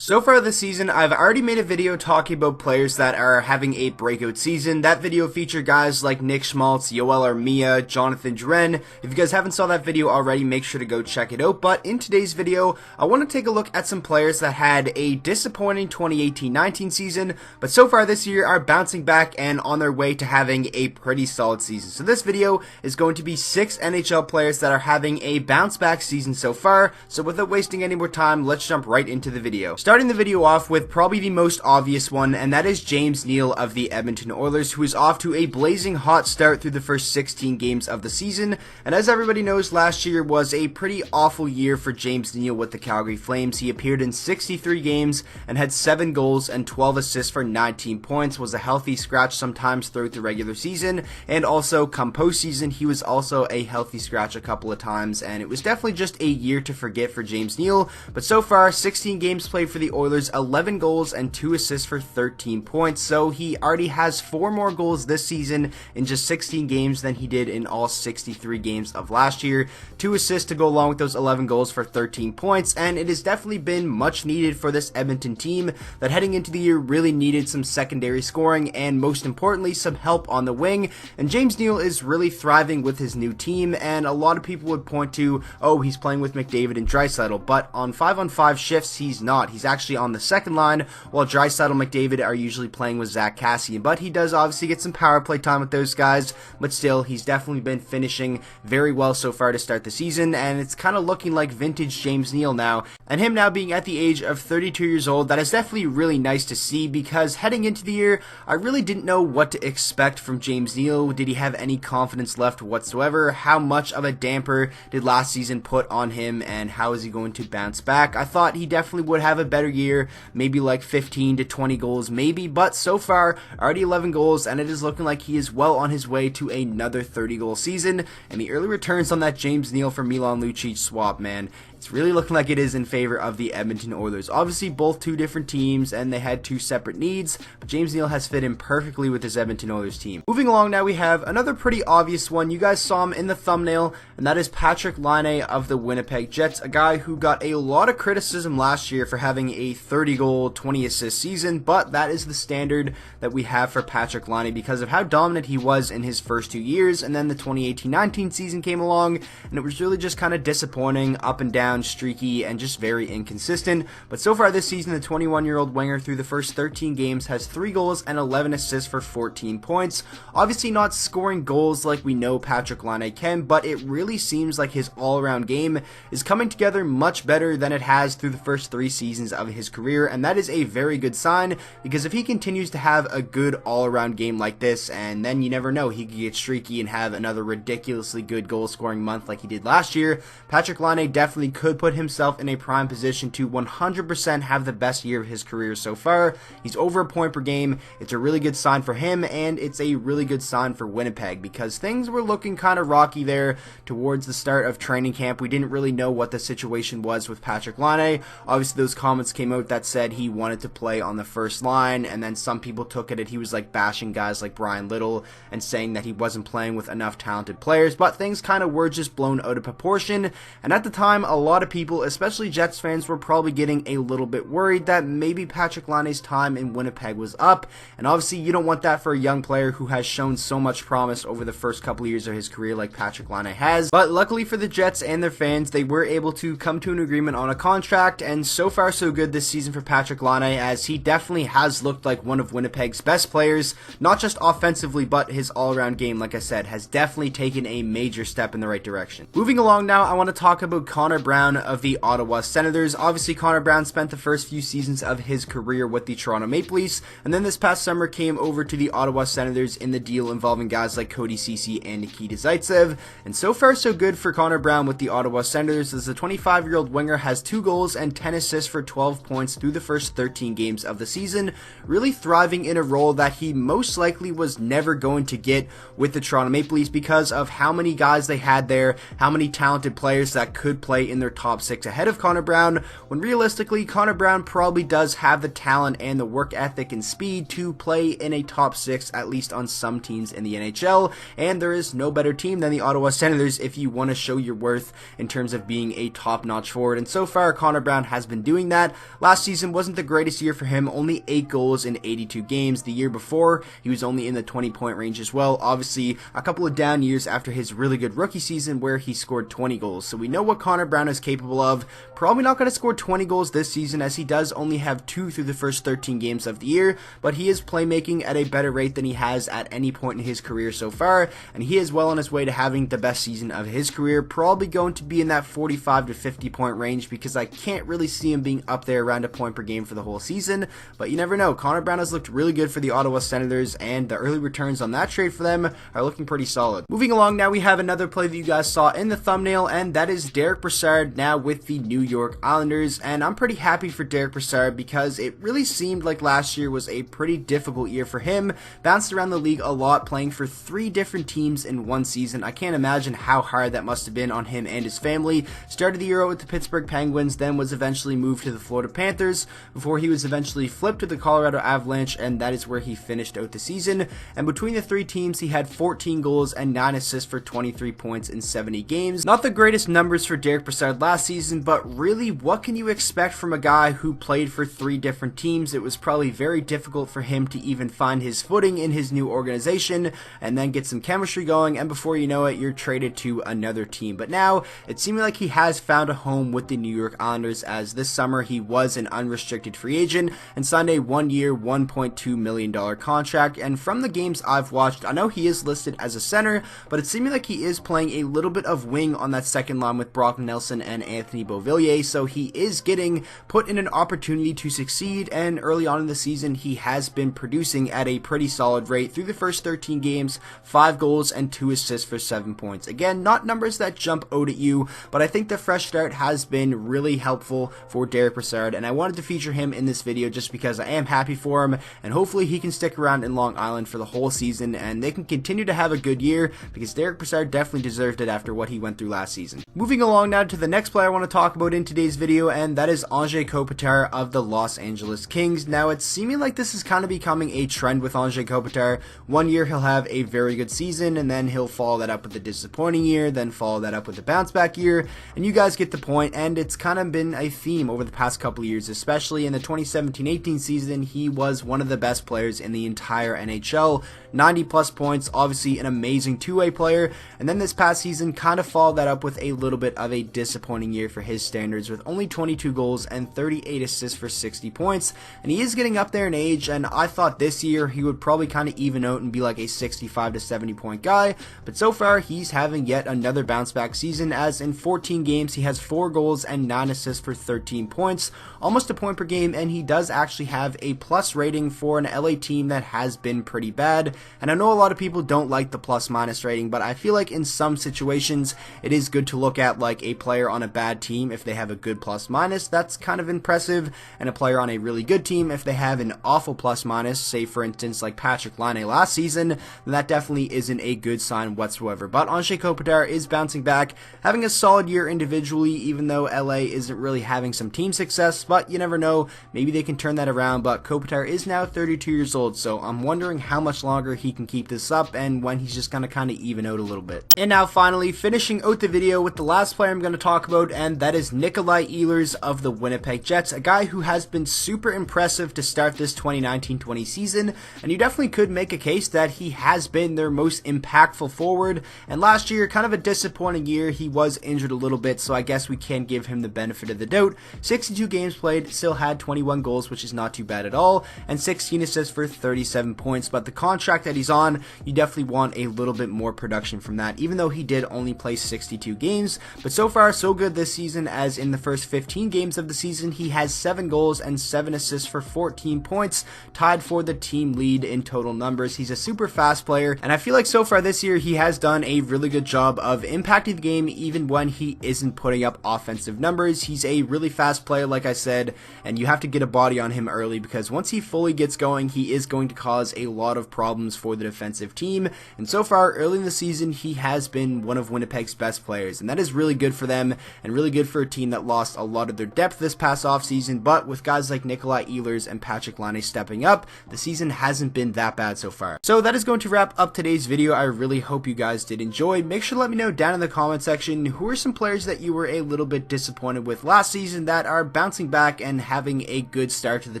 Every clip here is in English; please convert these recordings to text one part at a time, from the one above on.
So far this season, I've already made a video talking about players that are having a breakout season. That video featured guys like Nick Schmaltz, Yoel Armia, Jonathan Dren. If you guys haven't saw that video already, make sure to go check it out. But in today's video, I want to take a look at some players that had a disappointing 2018-19 season, but so far this year are bouncing back and on their way to having a pretty solid season. So this video is going to be 6 NHL players that are having a bounce back season so far. So without wasting any more time, let's jump right into the video. Starting the video off with probably the most obvious one, and that is James Neal of the Edmonton Oilers, who is off to a blazing hot start through the first 16 games of the season. And as everybody knows, last year was a pretty awful year for James Neal with the Calgary Flames. He appeared in 63 games and had 7 goals and 12 assists for 19 points, was a healthy scratch sometimes throughout the regular season, and also come postseason, he was also a healthy scratch a couple of times, and it was definitely just a year to forget for James Neal. But so far, 16 games played for the Oilers, 11 goals and 2 assists for 13 points, so he already has 4 more goals this season in just 16 games than he did in all 63 games of last year. 2 assists to go along with those 11 goals for 13 points, and it has definitely been much needed for this Edmonton team that heading into the year really needed some secondary scoring and most importantly some help on the wing. And James Neal is really thriving with his new team, and a lot of people would point to, oh, he's playing with McDavid and Draisaitl, but on 5-on-5 shifts he's not. He's actually on the second line, while Draisaitl and McDavid are usually playing with Zach Kassian. But he does obviously get some power play time with those guys, but still, he's definitely been finishing very well so far to start the season, and it's kind of looking like vintage James Neal now. And him now being at the age of 32 years old, that is definitely really nice to see, because heading into the year, I really didn't know what to expect from James Neal. Did he have any confidence left whatsoever? How much of a damper did last season put on him, and how is he going to bounce back? I thought he definitely would have a better year, maybe like 15 to 20 goals maybe, but so far already 11 goals, and it is looking like he is well on his way to another 30-goal season. And the early returns on that James Neal for Milan Lucic swap, man, it's really looking like it is in favor of the Edmonton Oilers. Obviously both two different teams and they had two separate needs, but James Neal has fit in perfectly with this Edmonton Oilers team. Moving along now, we have another pretty obvious one. You guys saw him in the thumbnail, and that is Patrik Laine of the Winnipeg Jets, a guy who got a lot of criticism last year for having a 30-goal, 20-assist season, but that is the standard that we have for Patrik Laine because of how dominant he was in his first 2 years. And then the 2018-19 season came along, and it was really just kind of disappointing, up and down, streaky, and just very inconsistent. But so far this season, the 21-year-old winger through the first 13 games has 3 goals and 11 assists for 14 points. Obviously not scoring goals like we know Patrik Laine can, but it really seems like his all-around game is coming together much better than it has through the first 3 seasons of his career, and that is a very good sign, because if he continues to have a good all-around game like this, and then you never know, he could get streaky and have another ridiculously good goal-scoring month like he did last year, Patrik Laine definitely could put himself in a prime position to 100% have the best year of his career so far. He's over a point per game. It's a really good sign for him, and it's a really good sign for Winnipeg, because things were looking kind of rocky there towards the start of training camp. We didn't really know what the situation was with Patrik Laine. Obviously those comments came out that said he wanted to play on the first line, and then some people took it he was like bashing guys like Brian Little and saying that he wasn't playing with enough talented players, but things kind of were just blown out of proportion. And at the time, a lot of people, especially Jets fans, were probably getting a little bit worried that maybe Patrik Laine's time in Winnipeg was up, and obviously you don't want that for a young player who has shown so much promise over the first couple of years of his career like Patrik Laine has. But luckily for the Jets and their fans, they were able to come to an agreement on a contract, and so far so good this season for Patrik Laine, as he definitely has looked like one of Winnipeg's best players, not just offensively, but his all-around game, like I said, has definitely taken a major step in the right direction. Moving along now, I want to talk about Connor Brown of the Ottawa Senators. Obviously, Connor Brown spent the first few seasons of his career with the Toronto Maple Leafs, and then this past summer came over to the Ottawa Senators in the deal involving guys like Cody Ceci and Nikita Zaitsev. And so far so good for Connor Brown with the Ottawa Senators, as the 25-year-old winger has 2 goals and 10 assists for 12 points through the first 13 games of the season, really thriving in a role that he most likely was never going to get with the Toronto Maple Leafs because of how many guys they had there, how many talented players that could play in their their top 6 ahead of Connor Brown, when realistically Connor Brown probably does have the talent and the work ethic and speed to play in a top 6, at least on some teams in the NHL, and there is no better team than the Ottawa Senators if you want to show your worth in terms of being a top-notch forward, and so far Connor Brown has been doing that. Last season wasn't the greatest year for him, only 8 goals in 82 games. The year before, he was only in the 20-point range as well. Obviously, a couple of down years after his really good rookie season where he scored 20 goals. So we know what Connor Brown is capable of. Probably not going to score 20 goals this season, as he does only have 2 through the first 13 games of the year, but he is playmaking at a better rate than he has at any point in his career so far, and he is well on his way to having the best season of his career. Probably going to be in that 45 to 50 point range, because I can't really see him being up there around a point per game for the whole season, but you never know. Connor Brown has looked really good for the Ottawa Senators, and the early returns on that trade for them are looking pretty solid. Moving along now, we have another play that you guys saw in the thumbnail, and that is Derick Brassard now with the New York Islanders, and I'm pretty happy for Derick Brassard because it really seemed like last year was a pretty difficult year for him. Bounced around the league a lot, playing for 3 different teams in one season. I can't imagine how hard that must have been on him and his family. Started the year out with the Pittsburgh Penguins, then was eventually moved to the Florida Panthers, before he was eventually flipped to the Colorado Avalanche, and that is where he finished out the season. And between the 3 teams, he had 14 goals and 9 assists for 23 points in 70 games. Not the greatest numbers for Derick Brassard last season, but really, what can you expect from a guy who played for 3 different teams? It was probably very difficult for him to even find his footing in his new organization and then get some chemistry going, and before you know it, you're traded to another team. But now, it seems like he has found a home with the New York Islanders, as this summer he was an unrestricted free agent and signed a 1-year, $1.2 million contract. And from the games I've watched, I know he is listed as a center, but it's seeming like he is playing a little bit of wing on that second line with Brock Nelson and Anthony Beauvillier, so he is getting put in an opportunity to succeed, and early on in the season he has been producing at a pretty solid rate. Through the first 13 games, 5 goals and 2 assists for 7 points. Again, not numbers that jump out at you, but I think the fresh start has been really helpful for Derick Brassard, and I wanted to feature him in this video just because I am happy for him, and hopefully he can stick around in Long Island for the whole season and they can continue to have a good year, because Derick Brassard definitely deserved it after what he went through last season. Moving along now to the next player I want to talk about in today's video, and that is Kopitar of the Los Angeles Kings. Now, it's seeming like this is kind of becoming a trend with Kopitar. One year he'll have a very good season, and then he'll follow that up with a disappointing year, then follow that up with a bounce back year, and you guys get the point. And it's kind of been a theme over the past couple of years, especially in the 2017-18 season. He was one of the best players in the entire NHL, 90 plus points, obviously an amazing two-way player, and then this past season kind of followed that up with a little bit of a disappointing year for his standards, with only 22 goals and 38 assists for 60 points, and he is getting up there in age, and I thought this year he would probably kind of even out and be like a 65 to 70 point guy, but so far he's having yet another bounce back season, as in 14 games he has 4 goals and 9 assists for 13 points, almost a point per game, and he does actually have a plus rating for an LA team that has been pretty bad. And I know a lot of people don't like the plus minus rating, but I feel like in some situations it is good to look at like a player on a bad team. If they have a good plus minus, that's kind of impressive, and a player on a really good team, if they have an awful plus minus, say for instance like Patrick Laine last season, then that definitely isn't a good sign whatsoever. But Kopitar is bouncing back, having a solid year individually, even though LA isn't really having some team success, but you never know, maybe they can turn that around. But Kopitar is now 32 years old, so I'm wondering how much longer he can keep this up and when he's just going to kind of even out a little bit. And now finally, finishing out the video with the last player I'm going to talk about, and that is Nikolaj Ehlers of the Winnipeg Jets, a guy who has been super impressive to start this 2019-20 season, and you definitely could make a case that he has been their most impactful forward. And last year, kind of a disappointing year, he was injured a little bit, so I guess we can give him the benefit of the doubt. 62 games played, still had 21 goals, which is not too bad at all, and 16 assists for 37 points, but the contract that he's on, you definitely want a little bit more production from that, even though he did only play 62 games. But so far so good this season, as in the first 15 games of the season he has 7 goals and 7 assists for 14 points, tied for the team lead in total numbers. He's a super fast player, and I feel like so far this year he has done a really good job of impacting the game even when he isn't putting up offensive numbers. He's a really fast player, like I said, and you have to get a body on him early, because once he fully gets going, he is going to cause a lot of problems for the defensive team. And so far early in the season he has been one of Winnipeg's best players, and that is really good for them, and really good for a team that lost a lot of their depth this past offseason, but with guys like Nikolaj Ehlers and Patrick Laine stepping up, the season hasn't been that bad so far. So that is going to wrap up today's video. I really hope you guys did enjoy. Make sure to let me know down in the comment section who are some players that you were a little bit disappointed with last season that are bouncing back and having a good start to the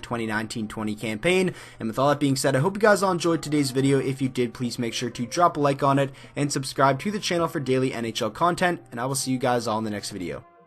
2019-20 campaign. And with all that being said, I hope you guys all enjoyed today's video. If you did, please make sure to drop a like on it and subscribe to the channel for daily NHL content, and I will see you guys all in the next video.